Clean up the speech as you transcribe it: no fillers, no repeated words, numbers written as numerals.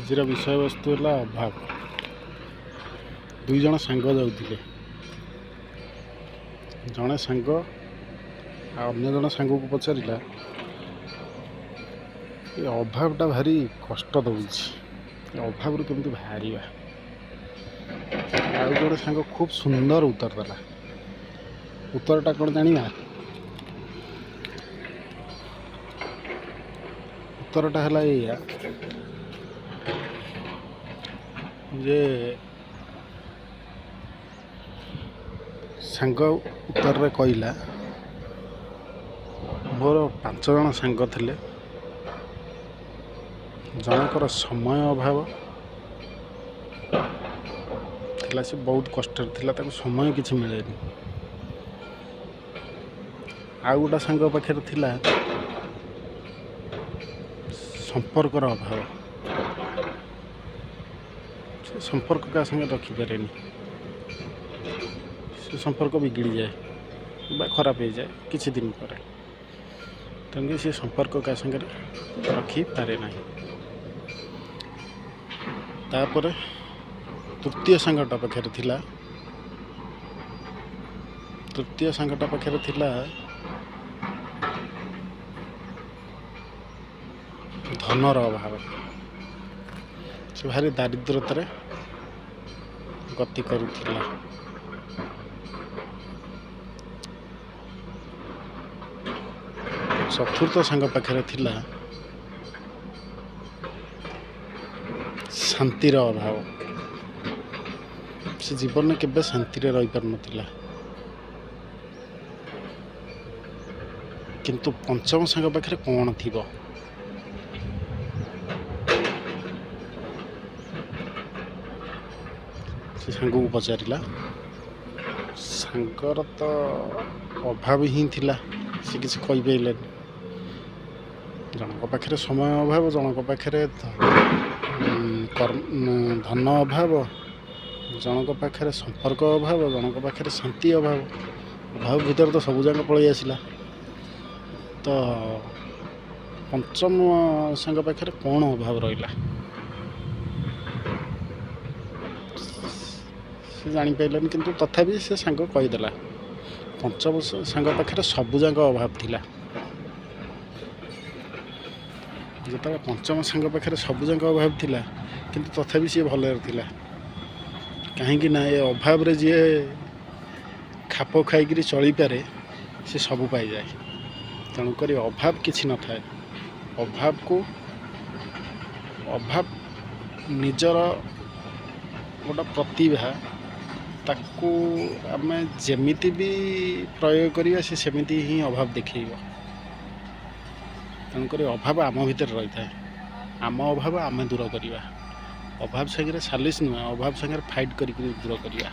ଆଜିର ବିଷୟବସ୍ତୁ ହେଲା ଅଭାବ। ଦୁଇ ଜଣ ସାଙ୍ଗ ଯାଉଥିଲେ। ଜଣେ ସାଙ୍ଗ ଆଉ ଅନ୍ୟ ଜଣ ସାଙ୍ଗକୁ ପଚାରିଲା, ଏ ଅଭାବଟା ଭାରି କଷ୍ଟ ଦେଉଛି, ଏ ଅଭାବରୁ କେମିତି ବାହାରିବା। ଆଉ ଜଣେ ସାଙ୍ଗ ଖୁବ୍ ସୁନ୍ଦର ଉତ୍ତର ଦେଲା। ଉତ୍ତରଟା କ'ଣ ଜାଣିବା? ଉତ୍ତରଟା ହେଲା ଏଇଆ ଯେ ସାଙ୍ଗ ଉତ୍ତରରେ କହିଲା, ମୋର 5 ଜଣ ସାଙ୍ଗ ଥିଲେ। ଜଣଙ୍କର ସମୟ ଅଭାବ ଥିଲା, ସେ ବହୁତ କଷ୍ଟରେ ଥିଲା, ତାକୁ ସମୟ କିଛି ମିଳେନି। ଆଉ ଗୋଟେ ସାଙ୍ଗ ପାଖରେ ଥିଲା ସମ୍ପର୍କର ଅଭାବ, ସେ ସମ୍ପର୍କ କାହା ସାଙ୍ଗେ ରଖିପାରେନି, ସେ ସମ୍ପର୍କ ବିଗିଡ଼ିଯାଏ ବା ଖରାପ ହେଇଯାଏ କିଛି ଦିନ ପରେ। ତେଣୁକରି ସେ ସମ୍ପର୍କ କାହା ସାଙ୍ଗରେ ରଖିପାରେ ନାହିଁ। ତାପରେ ତୃତୀୟ ସାଙ୍ଗଟା ପାଖରେ ଥିଲା ଧନର ଅଭାବ। ସେ ଭାରି ଦାରିଦ୍ରତାରେ ଗତି କରୁଥିଲା। ଚତୁର୍ଥ ସାଙ୍ଗ ପାଖରେ ଥିଲା ଶାନ୍ତିର ଅଭାବ। ସେ ଜୀବନରେ କେବେ ଶାନ୍ତିରେ ରହିପାରୁନଥିଲା। କିନ୍ତୁ ପଞ୍ଚମ ସାଙ୍ଗ ପାଖରେ କ'ଣ ଥିବ? ସେ ସାଙ୍ଗକୁ ପଚାରିଲା। ସାଙ୍ଗର ତ ଅଭାବ ହିଁ ଥିଲା, ସେ କିଛି କହିପାରିଲାନି। ଜଣଙ୍କ ପାଖରେ ସମୟ ଅଭାବ, ଜଣଙ୍କ ପାଖରେ ଧନ ଅଭାବ, ଜଣଙ୍କ ପାଖରେ ସମ୍ପର୍କ ଅଭାବ, ଜଣଙ୍କ ପାଖରେ ଶାନ୍ତି ଅଭାବ। ଅଭାବ ଭିତରେ ତ ସବୁଯାକ ପଳେଇ ଆସିଲା। ତ ପଞ୍ଚମ ସାଙ୍ଗ ପାଖରେ କ'ଣ ଅଭାବ ରହିଲା? ସେ ଜାଣିପାରିଲାନି, କିନ୍ତୁ ତଥାପି ସେ ସାଙ୍ଗ କହିଦେଲା, ପଞ୍ଚମ ସାଙ୍ଗ ପାଖରେ ସବୁଯାକ ଅଭାବ ଥିଲା। ଯେତେବେଳେ ପଞ୍ଚମ ସାଙ୍ଗ ପାଖରେ ସବୁଯାକ ଅଭାବ ଥିଲା, କିନ୍ତୁ ତଥାପି ସିଏ ଭଲରେ ଥିଲା। କାହିଁକି ନା ଏ ଅଭାବରେ ଯିଏ ଖାପ ଖାଇକିରି ଚଳିପାରେ, ସେ ସବୁ ପାଇଯାଏ। ତେଣୁକରି ଅଭାବ କିଛି ନଥାଏ। ଅଭାବ ନିଜର ଗୋଟେ ପ୍ରତିଭା, ତାକୁ ଆମେ ଯେମିତି ବି ପ୍ରୟୋଗ କରିବା, ସେ ସେମିତି ହିଁ ଅଭାବ ଦେଖେଇବ। ତେଣୁକରି ଅଭାବ ଆମ ଭିତରେ ରହିଥାଏ। ଆମ ଅଭାବ ଆମେ ଦୂର କରିବା। ଅଭାବ ସାଙ୍ଗରେ ସାଲିସ୍ ନୁହେଁ, ଅଭାବ ସାଙ୍ଗରେ ଫାଇଟ୍ କରିକି ଦୂର କରିବା।